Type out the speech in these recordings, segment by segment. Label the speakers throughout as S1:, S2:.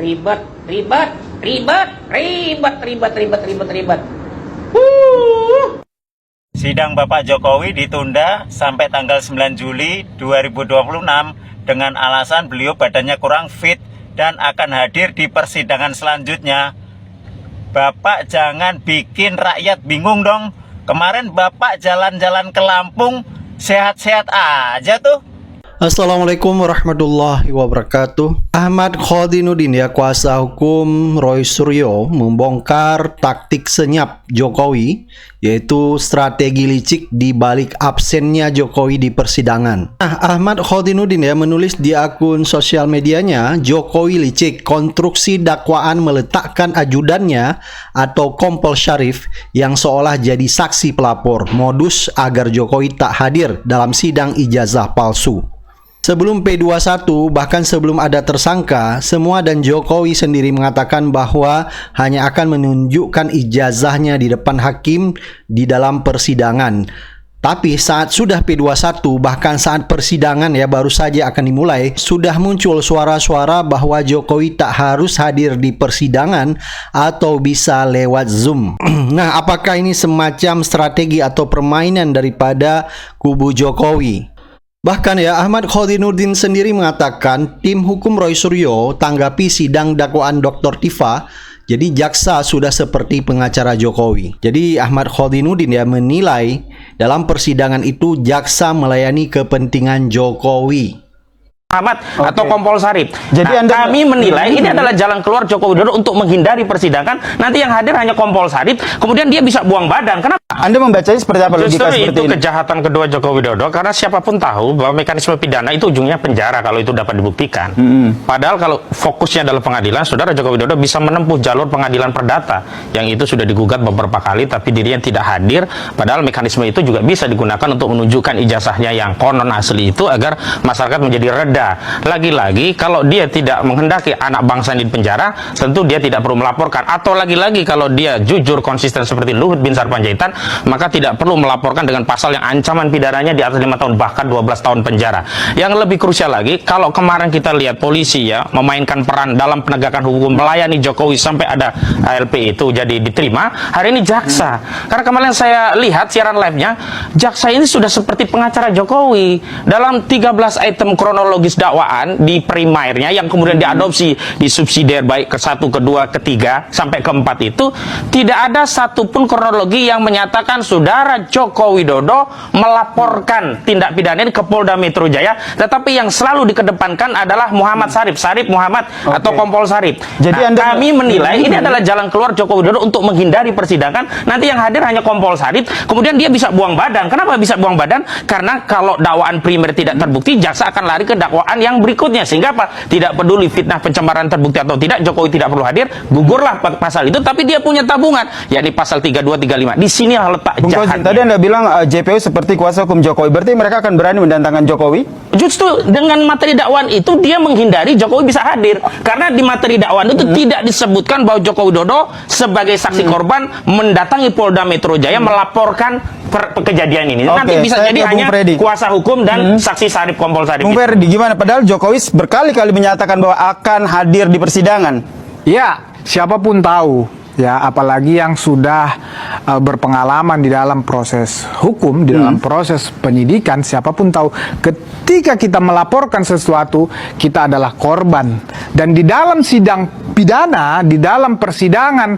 S1: ribet, ribet, ribet, ribet, ribet, ribet, ribet, ribet.
S2: Sidang Bapak Jokowi ditunda sampai tanggal 9 Juli 2026 dengan alasan beliau badannya kurang fit dan akan hadir di persidangan selanjutnya. Bapak jangan bikin rakyat bingung dong. Kemarin Bapak jalan-jalan ke Lampung sehat-sehat aja tuh.
S3: Assalamualaikum warahmatullahi wabarakatuh. Ahmad Khodinuddin ya, kuasa hukum Roy Suryo, membongkar taktik senyap Jokowi, yaitu strategi licik di balik absennya Jokowi di persidangan. Ahmad Khodinuddin ya menulis di akun sosial medianya, Jokowi licik, konstruksi dakwaan meletakkan ajudannya atau Kompol Syarif yang seolah jadi saksi pelapor, modus agar Jokowi tak hadir dalam sidang ijazah palsu. Sebelum P21, bahkan sebelum ada tersangka, semua dan Jokowi sendiri mengatakan bahwa hanya akan menunjukkan ijazahnya di depan hakim di dalam persidangan. Tapi saat sudah P21, bahkan saat persidangan ya baru saja akan dimulai, sudah muncul suara-suara bahwa Jokowi tak harus hadir di persidangan atau bisa lewat Zoom. Nah, apakah ini semacam strategi atau permainan daripada kubu Jokowi? Bahkan ya, Ahmad Khodinuddin sendiri mengatakan tim hukum Roy Suryo tanggapi sidang dakwaan Dr. Tifa, jadi jaksa sudah seperti pengacara Jokowi. Jadi Ahmad Khodinuddin ya menilai dalam persidangan itu jaksa melayani kepentingan Jokowi.
S4: Ahmad atau Kompol Syarif.
S5: Jadi
S4: kami menilai ini adalah jalan keluar Joko Widodo untuk menghindari persidangan. Nanti yang hadir hanya Kompol Syarif, kemudian dia bisa buang badan. Kenapa?
S5: Anda membacanya seperti apa logika
S4: Justru
S5: seperti
S4: itu
S5: ini?
S4: kejahatan kedua Joko Widodo, karena siapapun tahu bahwa mekanisme pidana itu ujungnya penjara kalau itu dapat dibuktikan. Padahal kalau fokusnya adalah pengadilan, saudara Joko Widodo bisa menempuh jalur pengadilan perdata yang itu sudah digugat beberapa kali, tapi dirinya tidak hadir. Padahal mekanisme itu juga bisa digunakan untuk menunjukkan ijazahnya yang konon asli itu agar masyarakat menjadi reda. Lagi-lagi kalau dia tidak menghendaki anak bangsa di penjara, tentu dia tidak perlu melaporkan. Atau lagi-lagi kalau dia jujur konsisten seperti Luhut bin Sarpanjaitan, maka tidak perlu melaporkan dengan pasal yang ancaman pidananya di atas 5 tahun bahkan 12 tahun penjara. Yang lebih krusial lagi, kalau kemarin kita lihat polisi ya memainkan peran dalam penegakan hukum, melayani Jokowi sampai ada ALP itu jadi diterima, hari ini jaksa. Karena kemarin saya lihat siaran live-nya, jaksa ini sudah seperti pengacara Jokowi dalam 13 item kronologis dakwaan di primernya yang kemudian diadopsi di subsidiar baik ke 1, ke 2, ke 3 sampai ke 4 itu tidak ada satupun kronologi yang menyatakan saudara Joko Widodo melaporkan tindak pidana ini ke Polda Metro Jaya, tetapi yang selalu dikedepankan adalah Muhammad Syarif, Muhammad atau Kompol Syarif.
S5: Jadi
S4: kami menilai ini adalah jalan keluar Joko Widodo untuk menghindari persidangan. Nanti yang hadir hanya Kompol Syarif, kemudian dia bisa buang badan. Kenapa bisa buang badan? Karena kalau dakwaan primer tidak terbukti, jaksa akan lari ke dakwaan yang berikutnya, sehingga apa? Tidak peduli fitnah pencemaran terbukti atau tidak, Jokowi tidak perlu hadir, gugurlah pasal itu, tapi dia punya tabungan, yakni pasal 32, 35. Di sinilah letak jahatnya.
S5: Tadi Anda bilang JPU seperti kuasa hukum Jokowi, berarti mereka akan berani mendatangkan Jokowi?
S4: Justru dengan materi dakwaan itu dia menghindari Jokowi bisa hadir, karena di materi dakwaan itu tidak disebutkan bahwa Joko Widodo sebagai saksi korban mendatangi Polda Metro Jaya melaporkan kejadian ini. Nanti bisa jadi hanya kuasa hukum dan saksi Syarif, Kompol Syarif.
S5: Bung Ferdi, gimana? Padahal Jokowi berkali-kali menyatakan bahwa akan hadir di persidangan.
S6: Ya, siapapun tahu, ya, apalagi yang sudah berpengalaman di dalam proses hukum, di dalam proses penyidikan, siapapun tahu ketika kita melaporkan sesuatu, kita adalah korban. Dan di dalam sidang pidana, di dalam persidangan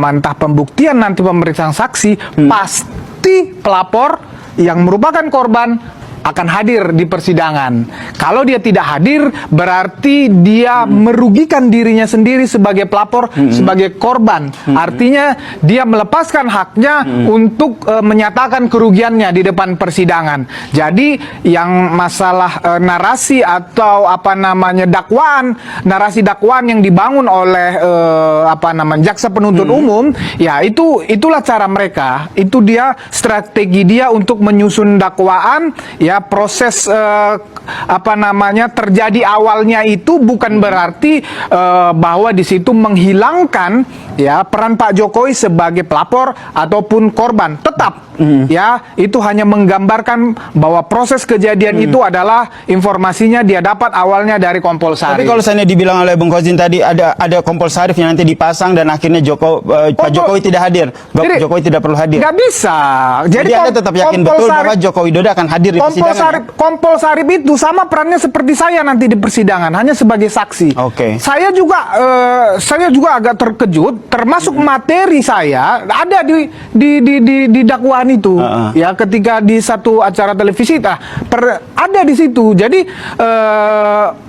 S6: entah pembuktian nanti pemeriksaan saksi, pasti pelapor yang merupakan korban akan hadir di persidangan. Kalau dia tidak hadir, berarti dia merugikan dirinya sendiri sebagai pelapor, sebagai korban. Artinya dia melepaskan haknya untuk menyatakan kerugiannya di depan persidangan. Jadi yang masalah narasi atau dakwaan, narasi dakwaan yang dibangun oleh jaksa penuntut umum, ya itulah cara mereka. Itu dia strategi dia untuk menyusun dakwaan, ya, ya proses terjadi awalnya itu bukan berarti bahwa di situ menghilangkan ya peran Pak Jokowi sebagai pelapor ataupun korban. Tetap ya itu hanya menggambarkan bahwa proses kejadian itu adalah informasinya dia dapat awalnya dari Kompol Sarif.
S5: Tapi kalau seandainya dibilang oleh Bung Kozin tadi ada Kompol Sarif yang nanti dipasang dan akhirnya Pak Jokowi tidak hadir, Jokowi tidak perlu hadir.
S6: Nggak bisa. Jadi
S5: Anda tetap yakin betul bahwa Jokowi Dodo akan hadir di persidangan?
S6: Kompol Sarif itu sama perannya seperti saya nanti di persidangan, hanya sebagai saksi.
S5: Oke.
S6: Saya juga agak terkejut, termasuk materi saya ada di dakwaan itu, ya ketika di satu acara televisi, ada di situ. Jadi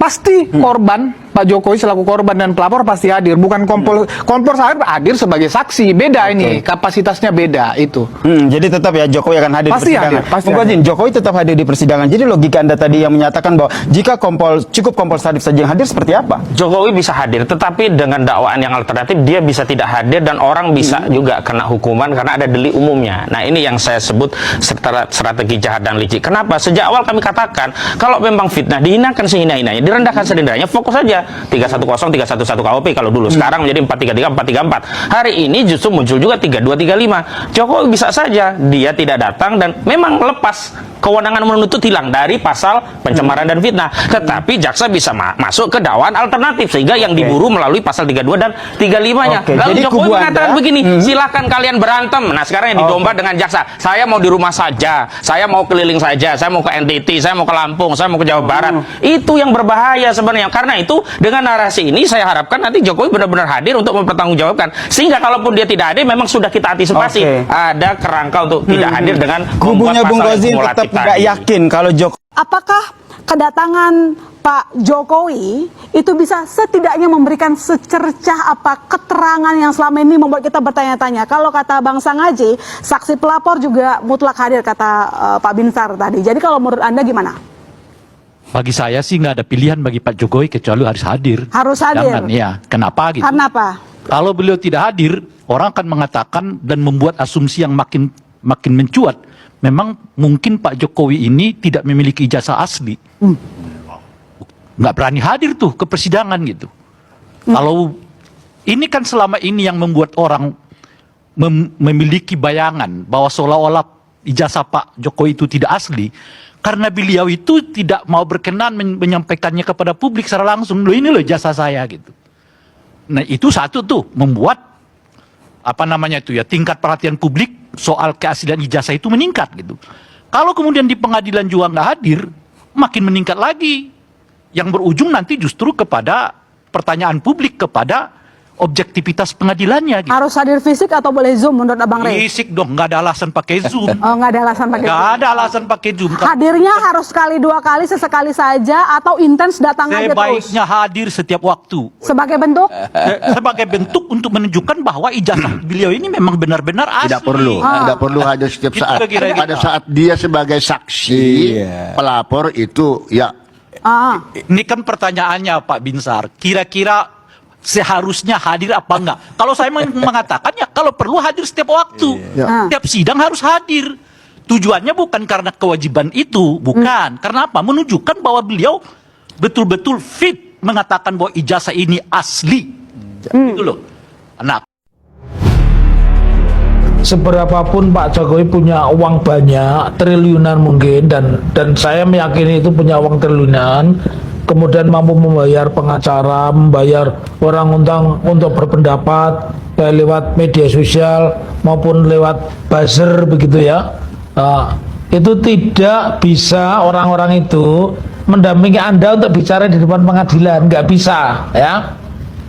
S6: pasti korban. Pak Jokowi selaku korban dan pelapor pasti hadir, bukan Kompol Sarif hadir sebagai saksi. Beda ini, kapasitasnya beda itu.
S5: Jadi tetap ya Jokowi akan hadir
S6: pasti
S5: di persidangan.
S6: Hadir, pasti
S5: Bung Kozin, Jokowi tetap hadir di persidangan. Jadi logika Anda tadi yang menyatakan bahwa jika cukup Kompol Sarif saja yang hadir seperti apa?
S4: Jokowi bisa hadir, tetapi dengan dakwaan yang alternatif dia bisa tidak hadir dan orang bisa juga kena hukuman karena ada delik umumnya. Nah ini yang saya sebut strategi jahat dan licik. Kenapa? Sejak awal kami katakan kalau memang fitnah dihinakan sehina-hinanya, direndahkan serendahnya, fokus saja 310, 311 KUP kalau dulu. Sekarang menjadi 433, 434. Hari ini justru muncul juga 3235. Jokowi bisa saja dia tidak datang dan memang lepas kewenangan menuntut hilang dari pasal pencemaran dan fitnah. Tetapi jaksa bisa masuk ke dakwaan alternatif sehingga yang diburu melalui pasal 32 dan 35-nya. Lalu
S5: Jadi
S4: Jokowi mengatakan begini, silahkan kalian berantem. Nah sekarang yang didomba dengan jaksa, saya mau di rumah saja, saya mau keliling saja, saya mau ke NTT, saya mau ke Lampung, saya mau ke Jawa Barat. Itu yang berbahaya sebenarnya. Karena itu dengan narasi ini saya harapkan nanti Jokowi benar-benar hadir untuk mempertanggungjawabkan. Sehingga kalaupun dia tidak hadir memang sudah kita antisipasi ada kerangka untuk tidak hadir dengan
S5: kubunya Bung Kozin tetap tidak yakin kalau Jokowi.
S7: Apakah kedatangan Pak Jokowi itu bisa setidaknya memberikan secercah apa keterangan yang selama ini membuat kita bertanya-tanya. Kalau kata Bang Sangaji, saksi pelapor juga mutlak hadir kata Pak Binsar tadi. Jadi kalau menurut Anda gimana?
S8: Bagi saya sih nggak ada pilihan bagi Pak Jokowi kecuali harus hadir.
S7: Harus hadir.
S8: Jangan, ya. Kenapa gitu?
S7: Kenapa?
S8: Kalau beliau tidak hadir, orang akan mengatakan dan membuat asumsi yang makin mencuat. Memang mungkin Pak Jokowi ini tidak memiliki ijazah asli. Nggak berani hadir tuh ke persidangan gitu. Kalau ini kan selama ini yang membuat orang memiliki bayangan bahwa seolah-olah ijazah Pak Jokowi itu tidak asli. Karena beliau itu tidak mau berkenan menyampaikannya kepada publik secara langsung. Loh ini loh ijazah saya gitu. Nah itu satu tuh membuat tingkat perhatian publik soal keaslian ijazah itu meningkat gitu. Kalau kemudian di pengadilan juga nggak hadir, makin meningkat lagi. Yang berujung nanti justru kepada pertanyaan publik kepada objektivitas pengadilannya gitu.
S7: Harus hadir fisik atau boleh Zoom menurut Abang Rey?
S8: Fisik dong, nggak ada alasan pakai Zoom.
S7: Oh, nggak ada alasan pakai Zoom.
S8: Nggak ada alasan pakai Zoom.
S7: Hadirnya harus sekali dua kali, sesekali saja atau intens datang aja terus?
S8: Sebaiknya hadir setiap waktu.
S7: Sebagai bentuk?
S8: Sebagai bentuk untuk menunjukkan bahwa ijazah beliau ini memang benar-benar asli.
S9: Tidak perlu hadir setiap
S8: Itu
S9: saat.
S8: kira-kira.
S9: Pada saat dia sebagai saksi, pelapor itu ya.
S8: Ini kan pertanyaannya Pak Binsar, kira-kira seharusnya hadir apa enggak? Kalau saya mengatakan ya kalau perlu hadir setiap waktu. Setiap sidang harus hadir. Tujuannya bukan karena kewajiban itu, bukan. Karena apa? Menunjukkan bahwa beliau betul-betul fit mengatakan bahwa ijazah ini asli. Gitu loh. Nah,
S10: seberapapun Pak Jokowi punya uang banyak, triliunan mungkin, dan saya meyakini itu punya uang triliunan, kemudian mampu membayar pengacara, membayar orang untuk berpendapat lewat media sosial maupun lewat buzzer begitu ya. Itu tidak bisa orang-orang itu mendampingi Anda untuk bicara di depan pengadilan, nggak bisa ya.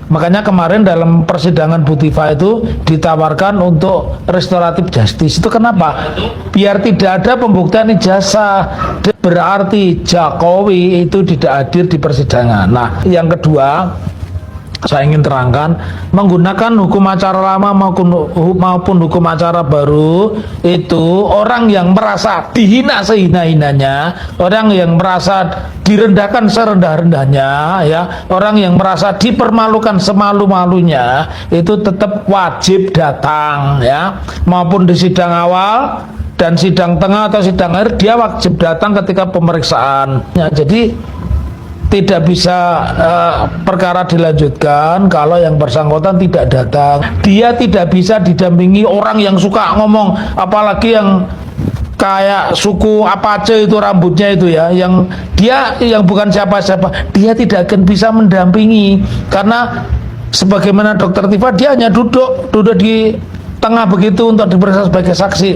S10: Makanya kemarin dalam persidangan Butiva itu ditawarkan untuk restoratif justice. Itu kenapa? Biar tidak ada pembuktian ijazah. Berarti Jokowi itu tidak hadir di persidangan. Nah, yang kedua, saya ingin terangkan, menggunakan hukum acara lama maupun hukum acara baru, itu orang yang merasa dihina sehina-hinanya, orang yang merasa direndahkan serendah-rendahnya, ya, orang yang merasa dipermalukan semalu-malunya, itu tetap wajib datang, ya, maupun di sidang awal dan sidang tengah atau sidang akhir dia wajib datang ketika pemeriksaan. Ya, jadi tidak bisa perkara dilanjutkan kalau yang bersangkutan tidak datang. Dia tidak bisa didampingi orang yang suka ngomong, apalagi yang kayak suku Apache itu rambutnya itu ya, yang dia yang bukan siapa-siapa, dia tidak akan bisa mendampingi karena sebagaimana Dokter Tifa dia hanya duduk di tengah begitu untuk diperiksa sebagai saksi.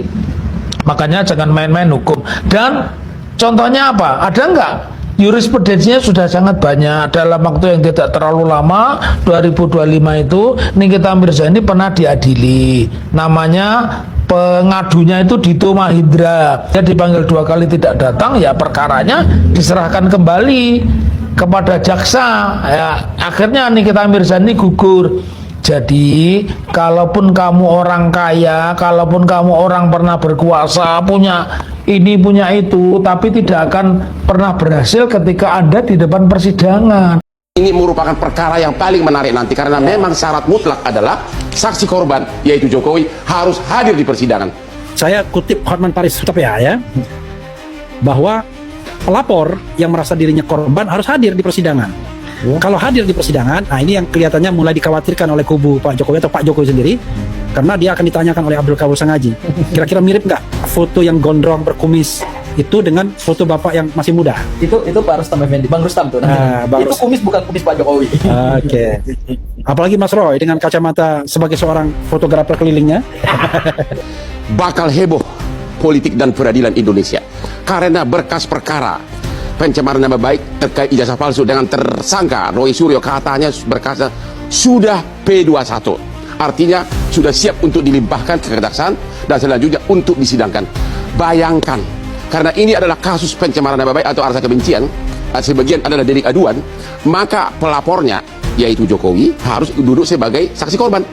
S10: Makanya jangan main-main hukum. Dan contohnya apa? Ada enggak? Jurisprudensinya sudah sangat banyak dalam waktu yang tidak terlalu lama. 2025 itu Nikita Mirzani pernah diadili. Namanya pengadunya itu Dito Mahindra. Dia dipanggil 2 kali tidak datang, ya perkaranya diserahkan kembali kepada jaksa. Ya, akhirnya Nikita Mirzani gugur. Jadi, kalaupun kamu orang kaya, kalaupun kamu orang pernah berkuasa, punya ini, punya itu, tapi tidak akan pernah berhasil ketika Anda di depan persidangan.
S11: Ini merupakan perkara yang paling menarik nanti, karena memang syarat mutlak adalah saksi korban, yaitu Jokowi, harus hadir di persidangan.
S12: Saya kutip Hotman Paris Hutapea ya, bahwa pelapor yang merasa dirinya korban harus hadir di persidangan. Kalau hadir di persidangan, nah ini yang kelihatannya mulai dikhawatirkan oleh kubu Pak Jokowi atau Pak Jokowi sendiri, karena dia akan ditanyakan oleh Abdul Qawur Sangaji. Kira-kira mirip nggak foto yang gondrong berkumis itu dengan foto bapak yang masih muda?
S1: Itu Pak Rustam Effendi, Bang Rustam tuh. Itu kumis bukan kumis Pak Jokowi.
S12: Oke. Apalagi Mas Roy dengan kacamata sebagai seorang fotografer kelilingnya.
S11: Bakal heboh politik dan peradilan Indonesia karena berkas perkara pencemaran nama baik terkait ijazah palsu dengan tersangka Roy Suryo, katanya berkasnya sudah P21, artinya sudah siap untuk dilimpahkan ke kejaksaan dan selanjutnya untuk disidangkan. Bayangkan, karena ini adalah kasus pencemaran nama baik atau arsa kebencian, sebagian adalah delik aduan, maka pelapornya yaitu Jokowi harus duduk sebagai saksi korban.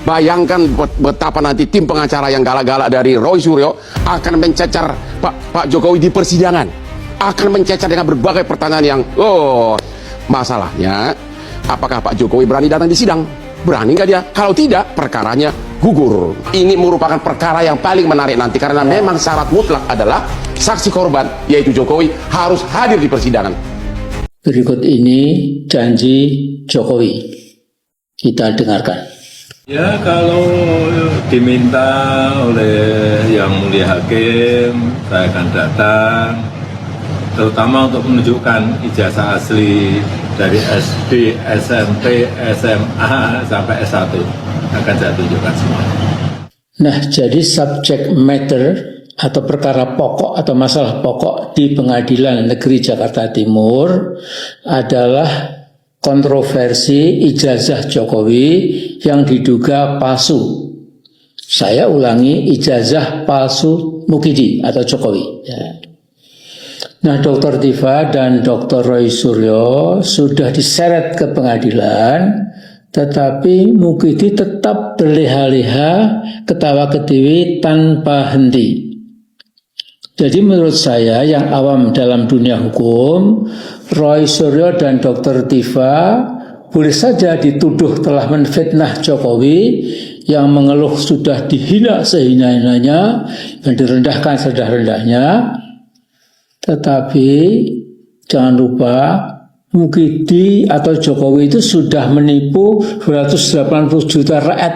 S11: Bayangkan betapa nanti tim pengacara yang galak-galak dari Roy Suryo akan mencecar Pak Jokowi di persidangan, akan mencecar dengan berbagai pertanyaan yang masalahnya apakah Pak Jokowi berani datang di sidang? Berani nggak dia? Kalau tidak, perkaranya gugur. Ini merupakan perkara yang paling menarik nanti, karena memang syarat mutlak adalah saksi korban, yaitu Jokowi, harus hadir di persidangan.
S13: Berikut ini janji Jokowi, kita dengarkan.
S14: Ya, kalau diminta oleh Yang Mulia Hakim, saya akan datang, terutama untuk menunjukkan ijazah asli dari SD, SMP, SMA, sampai S1 akan saya tunjukkan semua.
S13: Nah, jadi subject matter atau perkara pokok atau masalah pokok di Pengadilan Negeri Jakarta Timur adalah kontroversi ijazah Jokowi yang diduga palsu. Saya ulangi, ijazah palsu Mukidi atau Jokowi. Ya. Nah, Dr. Tifa dan Dr. Roy Suryo sudah diseret ke pengadilan, tetapi Mukidi tetap berleha-leha ketawa ketiwi tanpa henti. Jadi menurut saya yang awam dalam dunia hukum, Roy Suryo dan Dr. Tifa boleh saja dituduh telah menfitnah Jokowi yang mengeluh sudah dihina sehina-hinanya dan direndahkan serendah-rendahnya. Tetapi jangan lupa Mukidi atau Jokowi itu sudah menipu 280 juta rakyat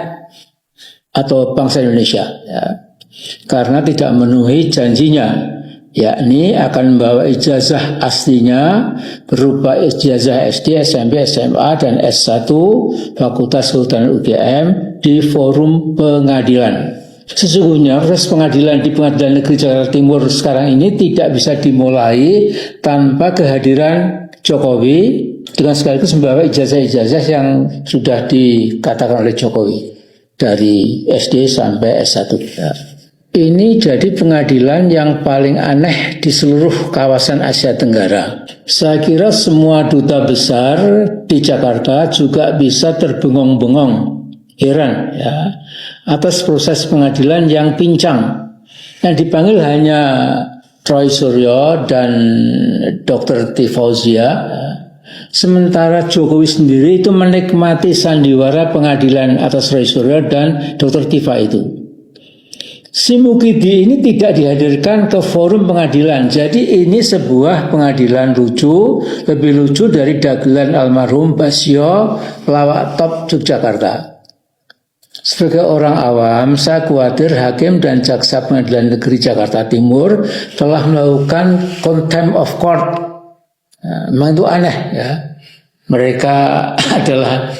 S13: atau bangsa Indonesia ya, karena tidak memenuhi janjinya, yakni akan membawa ijazah aslinya berupa ijazah SD, SMP, SMA, dan S1 Fakultas Kehutanan UGM di forum pengadilan. Sesungguhnya proses pengadilan di Pengadilan Negeri Jakarta Timur sekarang ini tidak bisa dimulai tanpa kehadiran Jokowi dengan sekaligus membawa ijazah-ijazah yang sudah dikatakan oleh Jokowi dari SD sampai S1. Ini jadi pengadilan yang paling aneh di seluruh kawasan Asia Tenggara. Saya kira semua duta besar di Jakarta juga bisa terbengong-bengong, heran ya, atas proses pengadilan yang pincang. Yang dipanggil hanya Roy Suryo dan Dr. Tifauzia, sementara Jokowi sendiri itu menikmati sandiwara pengadilan atas Roy Suryo dan Dr. Tifa itu. Si Mukidi ini tidak dihadirkan ke forum pengadilan. Jadi ini sebuah pengadilan lucu, lebih lucu dari dagelan almarhum Basyo pelawak top Yogyakarta. Sebagai orang awam, saya khawatir hakim dan jaksa pengadilan negeri Jakarta Timur telah melakukan contempt of court. Memang itu aneh ya. Mereka adalah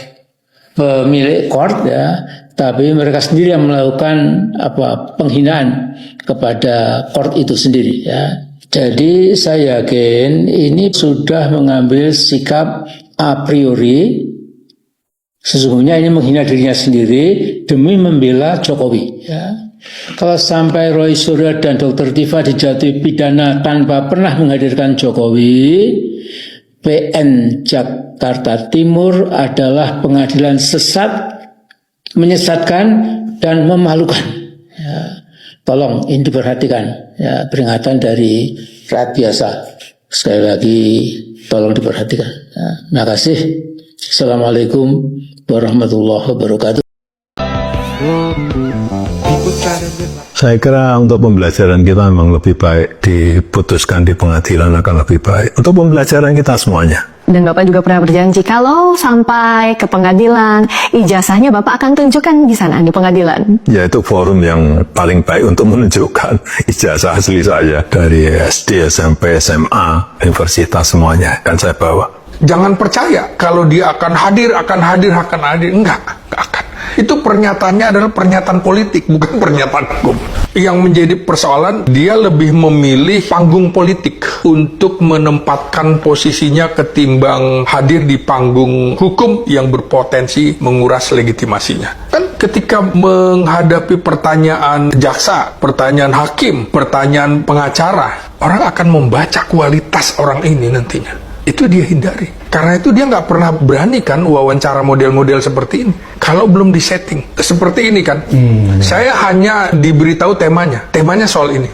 S13: pemilik court ya, tapi mereka sendiri yang melakukan penghinaan kepada court itu sendiri ya. Jadi saya yakin ini sudah mengambil sikap a priori. Sesungguhnya ini menghina dirinya sendiri demi membela Jokowi ya. Kalau sampai Roy Suryo dan Dr. Tifa dijatuhi pidana tanpa pernah menghadirkan Jokowi, PN Jakarta Timur adalah pengadilan sesat, menyesatkan dan memalukan ya. Tolong ini diperhatikan ya, peringatan dari rakyat biasa. Sekali lagi tolong diperhatikan ya. Terima kasih. Assalamualaikum warahmatullahi wabarakatuh.
S15: Saya kira untuk pembelajaran kita memang lebih baik diputuskan di pengadilan akan lebih baik untuk pembelajaran kita semuanya.
S16: Dan Bapak juga pernah berjanji kalau sampai ke pengadilan, ijazahnya Bapak akan tunjukkan di sana, di pengadilan.
S15: Ya, itu forum yang paling baik untuk menunjukkan ijazah asli saya dari SD, SMP, SMA, universitas semuanya kan saya bawa.
S6: Jangan percaya kalau dia akan hadir. Enggak akan. Itu pernyataannya adalah pernyataan politik, bukan pernyataan hukum. Yang menjadi persoalan, dia lebih memilih panggung politik untuk menempatkan posisinya ketimbang hadir di panggung hukum yang berpotensi menguras legitimasinya. Kan ketika menghadapi pertanyaan jaksa, pertanyaan hakim, pertanyaan pengacara, orang akan membaca kualitas orang ini nantinya. Itu dia hindari. Karena itu dia nggak pernah berani kan wawancara model-model seperti ini. Kalau belum disetting seperti ini kan, saya hanya diberitahu temanya soal ini.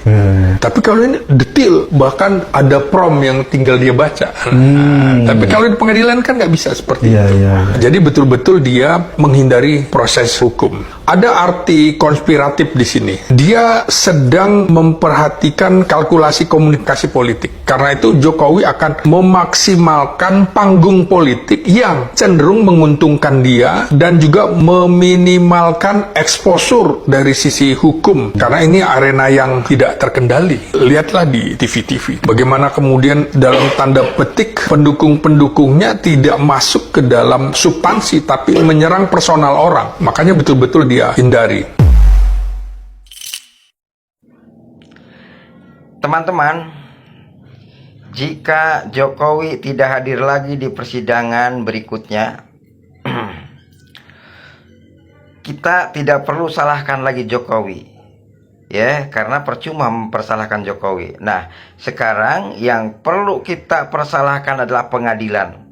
S6: Tapi kalau ini detail, bahkan ada prom yang tinggal dia baca. Tapi kalau di pengadilan kan nggak bisa seperti itu. Jadi betul-betul dia menghindari proses hukum. Ada arti konspiratif di sini. Dia sedang memperhatikan kalkulasi komunikasi politik. Karena itu Jokowi akan memaksimalkan panggung politik yang cenderung menguntungkan dia dan juga meminimalkan eksposur dari sisi hukum. Karena ini arena yang tidak terkendali. Lihatlah di TV-TV. Bagaimana kemudian dalam tanda petik pendukung-pendukungnya tidak masuk ke dalam substansi tapi menyerang personal orang. Makanya betul-betul dia hindari.
S17: Teman-teman, jika Jokowi tidak hadir lagi di persidangan berikutnya, kita tidak perlu salahkan lagi Jokowi, ya, karena percuma mempersalahkan Jokowi. Nah, sekarang yang perlu kita persalahkan adalah pengadilan,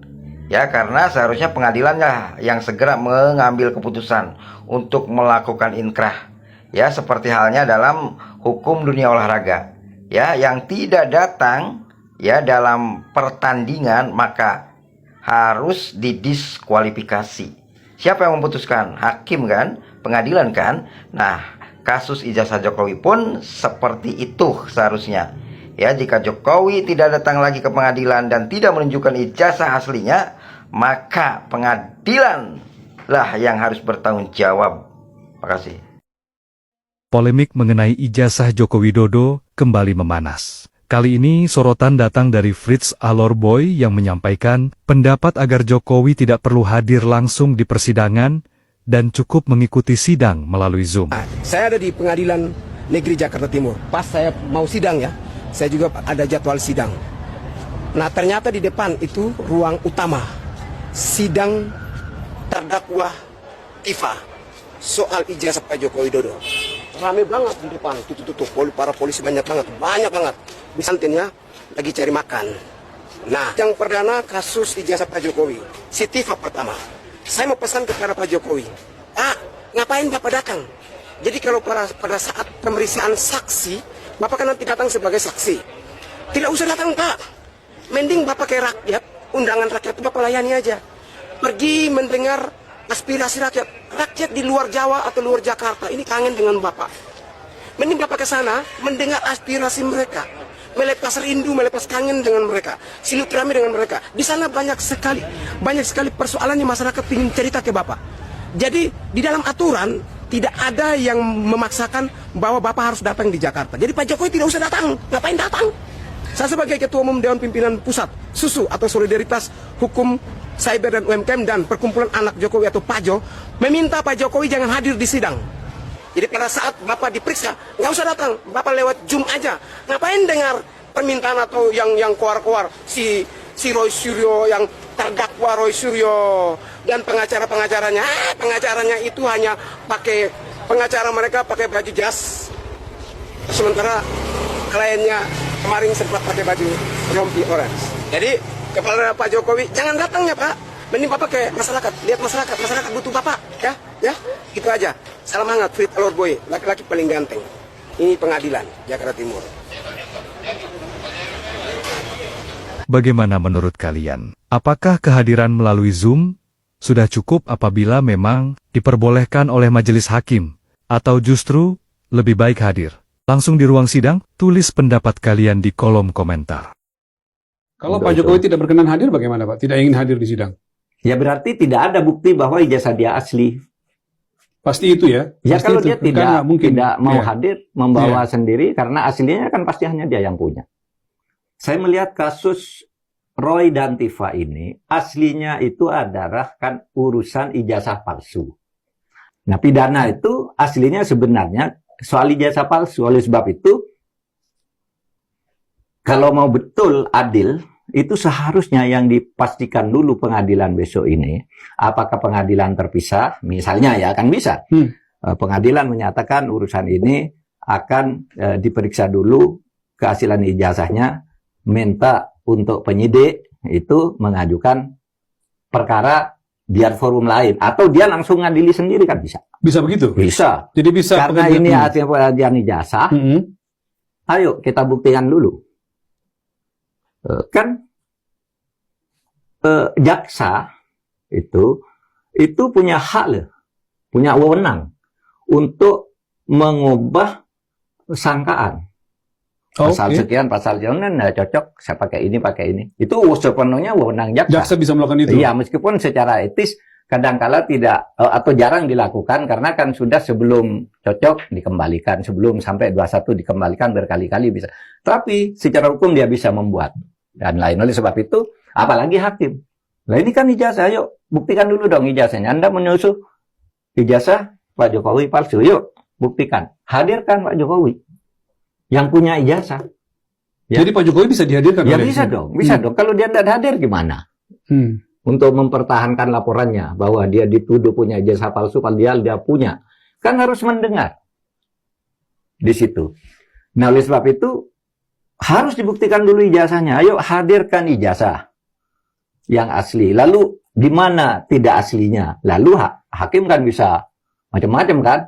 S17: ya, karena seharusnya pengadilannya yang segera mengambil keputusan untuk melakukan inkrah, ya, seperti halnya dalam hukum dunia olahraga, ya, yang tidak datang, ya, dalam pertandingan maka harus didiskualifikasi. Siapa yang memutuskan? Hakim kan? Pengadilan kan? Nah, kasus ijazah Jokowi pun seperti itu seharusnya. Ya, jika Jokowi tidak datang lagi ke pengadilan dan tidak menunjukkan ijazah aslinya, maka pengadilan lah yang harus bertanggung jawab. Terima kasih.
S18: Polemik mengenai ijazah Joko Widodo kembali memanas. Kali ini sorotan datang dari Fritz Alorboy yang menyampaikan pendapat agar Jokowi tidak perlu hadir langsung di persidangan dan cukup mengikuti sidang melalui Zoom.
S19: Saya ada di Pengadilan Negeri Jakarta Timur. Pas saya mau sidang ya, saya juga ada jadwal sidang. Nah, ternyata di depan itu ruang utama sidang terdakwa Tifa soal ijazah Pak Joko Widodo. Rame banget di depan, tutup para polisi banyak banget. Misalnya lagi cari makan. Nah, yang perdana kasus ijazah Pak Jokowi, si Tifa pertama. Saya mau pesan kepada Pak Jokowi, Pak, ngapain Bapak datang? Jadi kalau pada saat pemeriksaan saksi, Bapak kan nanti datang sebagai saksi. Tidak usah datang, Pak. Mending Bapak kayak rakyat, undangan rakyat Bapak layani aja. Pergi mendengar aspirasi rakyat. Rakyat di luar Jawa atau luar Jakarta ini kangen dengan Bapak. Mending Bapak ke sana mendengar aspirasi mereka, melepas rindu, melepas kangen dengan mereka, silaturahmi dengan mereka. Di sana banyak sekali persoalan yang masyarakat ingin cerita ke Bapak. Jadi di dalam aturan tidak ada yang memaksakan bahwa Bapak harus datang di Jakarta. Jadi Pak Jokowi tidak usah datang. Ngapain datang? Saya sebagai Ketua Umum Dewan Pimpinan Pusat SUSU atau Solidaritas Hukum Cyber dan UMKM dan Perkumpulan Anak Jokowi atau PAJO meminta Pak Jokowi jangan hadir di sidang. Jadi pada saat Bapak diperiksa, nggak usah datang, Bapak lewat Zoom aja. Ngapain dengar permintaan atau yang keluar-keluar si Roy Suryo, yang terdakwa Roy Suryo dan pengacaranya itu hanya pakai pengacara mereka pakai baju jas, sementara kliennya kemarin sempat pakai baju rompi orange. Jadi kepala Pak Jokowi jangan datang ya Pak, mending Bapak ke masyarakat, lihat masyarakat butuh Bapak ya, itu aja. Salam hangat, Frit Alorboy, laki-laki paling ganteng. Ini pengadilan Jakarta Timur.
S18: Bagaimana menurut kalian? Apakah kehadiran melalui Zoom sudah cukup apabila memang diperbolehkan oleh majelis hakim? Atau justru lebih baik hadir langsung di ruang sidang? Tulis pendapat kalian di kolom komentar.
S12: Kalau Pak Jokowi tidak berkenan hadir bagaimana Pak? Tidak ingin hadir di sidang?
S1: Ya berarti tidak ada bukti bahwa ijazah dia asli.
S12: Pasti itu ya?
S1: Ya
S12: Pasti
S1: kalau
S12: itu.
S1: dia tidak mau
S12: Iya.
S1: hadir, membawa
S12: Iya.
S1: sendiri, karena aslinya kan pasti hanya dia yang punya. Saya melihat kasus Roy dan Tifa ini, aslinya itu adalah kan urusan ijazah palsu. Nah pidana itu aslinya sebenarnya soal ijazah palsu. Oleh sebab itu, kalau mau betul adil, itu seharusnya yang dipastikan dulu pengadilan besok ini. Apakah pengadilan terpisah? Misalnya ya, kan bisa. Pengadilan menyatakan urusan ini akan diperiksa dulu kehasilan ijazahnya, minta untuk penyidik itu mengajukan perkara biar forum lain. Atau dia langsung ngadili sendiri kan bisa.
S12: Bisa begitu?
S1: Bisa.
S12: Jadi bisa
S1: Karena ini hasil pengajian ijazah, ayo kita buktikan dulu. Kan jaksa itu punya hak loh, punya wewenang untuk mengubah sangkaan. Pasal sekian, pasal sekian, nggak cocok, saya pakai ini. Itu sepenuhnya wewenang jaksa.
S12: Jaksa bisa melakukan itu?
S1: Iya, meskipun secara etis kadangkala tidak atau jarang dilakukan karena kan sudah sebelum cocok dikembalikan, sebelum sampai 21 dikembalikan berkali-kali bisa. Tapi secara hukum dia bisa membuat dan lain. Oleh sebab itu, apalagi hakim. Nah ini kan ijazah, yuk buktikan dulu dong ijazahnya. Anda menyusuh ijazah Pak Jokowi palsu, yuk buktikan. Hadirkan Pak Jokowi yang punya ijazah. Ya.
S12: Jadi Pak Jokowi bisa dihadirkan?
S1: Ya bisa dong, bisa dong. Kalau dia tidak hadir gimana? Untuk mempertahankan laporannya bahwa dia dituduh punya ijazah palsu, padahal dia punya. Kan harus mendengar di situ. Nah oleh sebab itu harus dibuktikan dulu ijazahnya. Ayo hadirkan ijazah yang asli. Lalu di mana tidak aslinya? Lalu hakim kan bisa macam-macam kan?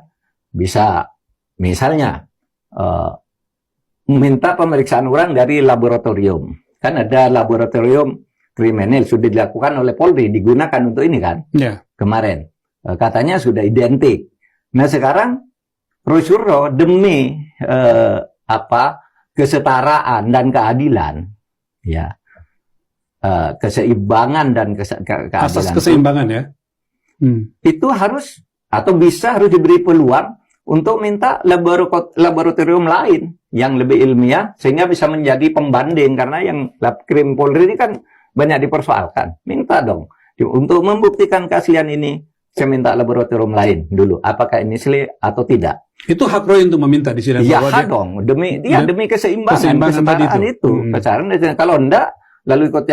S1: Bisa misalnya minta pemeriksaan ulang dari laboratorium. Kan ada laboratorium kriminal sudah dilakukan oleh Polri, digunakan untuk ini kan? Kemarin katanya sudah identik. Nah sekarang Roy Suryo demi kesetaraan dan keadilan, ya, keseimbangan dan keadilan.
S12: Asas keseimbangan ya.
S1: Itu harus atau harus diberi peluang untuk minta laboratorium lain yang lebih ilmiah sehingga bisa menjadi pembanding, karena yang Labkrim Polri ini kan banyak dipersoalkan. Minta dong untuk membuktikan keaslian ini, saya minta laboratorium lain dulu. Apakah ini asli atau tidak?
S12: Itu hak Roy untuk meminta di sidang.
S1: Iya hak dong, demi keseimbangan kesetaraan itu. Kalau enggak, lalu ikut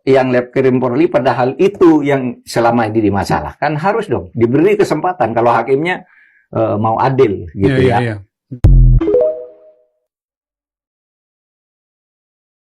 S1: yang Labkrim Polri, padahal itu yang selama ini dimasalahkan, harus dong diberi kesempatan kalau hakimnya mau adil gitu ya.